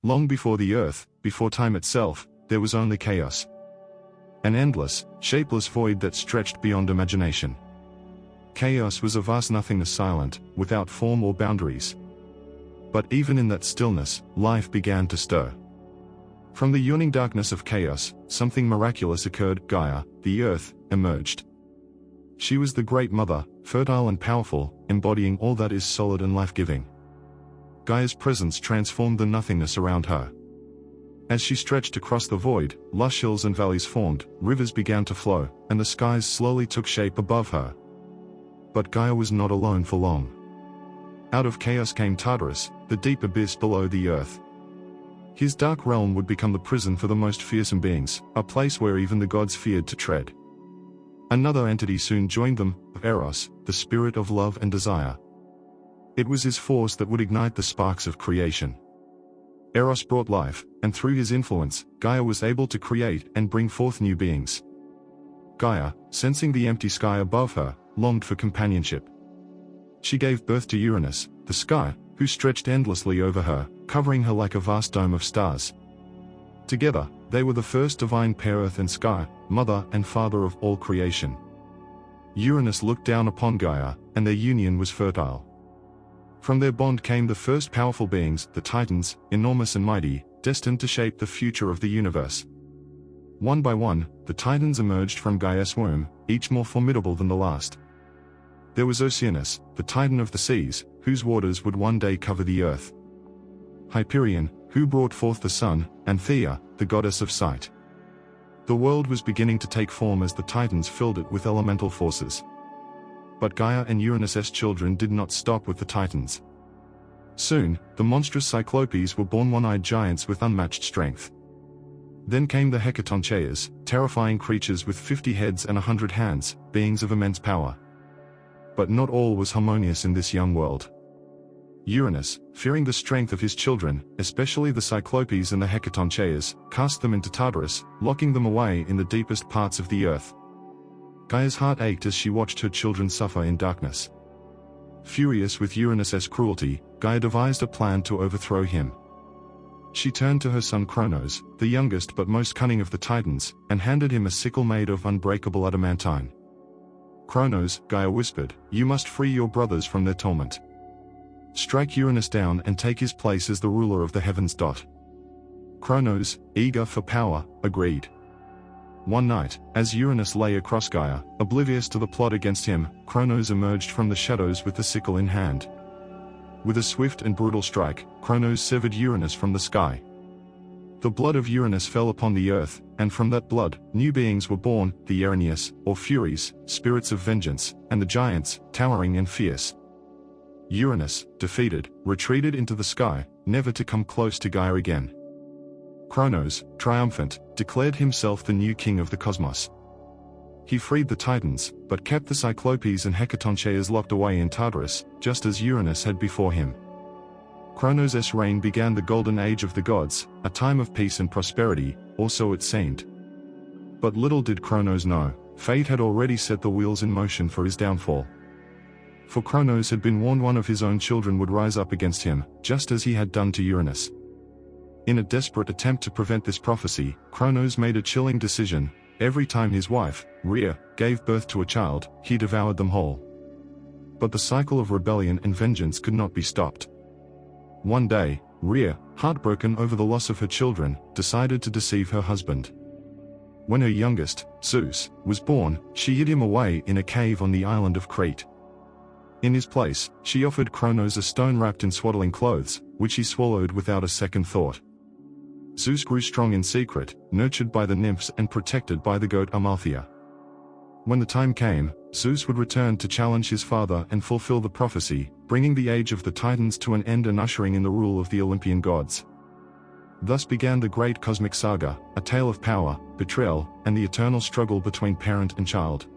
Long before the earth, before time itself, there was only chaos. An endless, shapeless void that stretched beyond imagination. Chaos was a vast nothingness, silent, without form or boundaries. But even in that stillness, life began to stir. From the yawning darkness of chaos, something miraculous occurred. Gaia, the earth, emerged. She was the great mother, fertile and powerful, embodying all that is solid and life-giving. Gaia's presence transformed the nothingness around her. As she stretched across the void, lush hills and valleys formed, rivers began to flow, and the skies slowly took shape above her. But Gaia was not alone for long. Out of chaos came Tartarus, the deep abyss below the earth. His dark realm would become the prison for the most fearsome beings, a place where even the gods feared to tread. Another entity soon joined them, Eros, the spirit of love and desire. It was his force that would ignite the sparks of creation. Eros brought life, and through his influence, Gaia was able to create and bring forth new beings. Gaia, sensing the empty sky above her, longed for companionship. She gave birth to Uranus, the sky, who stretched endlessly over her, covering her like a vast dome of stars. Together, they were the first divine pair, earth and sky, mother and father of all creation. Uranus looked down upon Gaia, and their union was fertile. From their bond came the first powerful beings, the Titans, enormous and mighty, destined to shape the future of the universe. One by one, the Titans emerged from Gaia's womb, each more formidable than the last. There was Oceanus, the Titan of the seas, whose waters would one day cover the earth. Hyperion, who brought forth the sun, and Thea, the goddess of sight. The world was beginning to take form as the Titans filled it with elemental forces. But Gaia and Uranus's children did not stop with the Titans. Soon, the monstrous Cyclopes were born, one-eyed giants with unmatched strength. Then came the Hecatoncheias, terrifying creatures with 50 heads and 100 hands, beings of immense power. But not all was harmonious in this young world. Uranus, fearing the strength of his children, especially the Cyclopes and the Hecatoncheias, cast them into Tartarus, locking them away in the deepest parts of the earth. Gaia's heart ached as she watched her children suffer in darkness. Furious with Uranus's cruelty, Gaia devised a plan to overthrow him. She turned to her son Cronos, the youngest but most cunning of the Titans, and handed him a sickle made of unbreakable adamantine. Cronos, Gaia whispered, you must free your brothers from their torment. Strike Uranus down and take his place as the ruler of the heavens. Cronos, eager for power, agreed. One night, as Uranus lay across Gaia, oblivious to the plot against him, Cronos emerged from the shadows with the sickle in hand. With a swift and brutal strike, Cronos severed Uranus from the sky. The blood of Uranus fell upon the earth, and from that blood, new beings were born, the Erinyes, or Furies, spirits of vengeance, and the giants, towering and fierce. Uranus, defeated, retreated into the sky, never to come close to Gaia again. Cronos, triumphant, declared himself the new king of the cosmos. He freed the Titans, but kept the Cyclopes and Hecatoncheias locked away in Tartarus, just as Uranus had before him. Cronos' reign began the golden age of the gods, a time of peace and prosperity, or so it seemed. But little did Cronos know, fate had already set the wheels in motion for his downfall. For Cronos had been warned one of his own children would rise up against him, just as he had done to Uranus. In a desperate attempt to prevent this prophecy, Cronos made a chilling decision. Every time his wife, Rhea, gave birth to a child, he devoured them whole. But the cycle of rebellion and vengeance could not be stopped. One day, Rhea, heartbroken over the loss of her children, decided to deceive her husband. When her youngest, Zeus, was born, she hid him away in a cave on the island of Crete. In his place, she offered Cronos a stone wrapped in swaddling clothes, which he swallowed without a second thought. Zeus grew strong in secret, nurtured by the nymphs and protected by the goat Amalthea. When the time came, Zeus would return to challenge his father and fulfill the prophecy, bringing the age of the Titans to an end and ushering in the rule of the Olympian gods. Thus began the great cosmic saga, a tale of power, betrayal, and the eternal struggle between parent and child.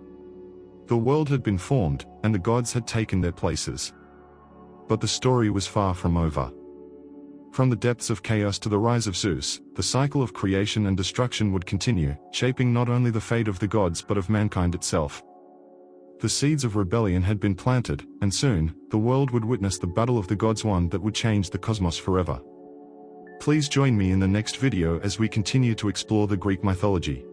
The world had been formed, and the gods had taken their places. But the story was far from over. From the depths of chaos to the rise of Zeus, the cycle of creation and destruction would continue, shaping not only the fate of the gods but of mankind itself. The seeds of rebellion had been planted, and soon, the world would witness the battle of the gods, one that would change the cosmos forever. Please join me in the next video as we continue to explore the Greek mythology.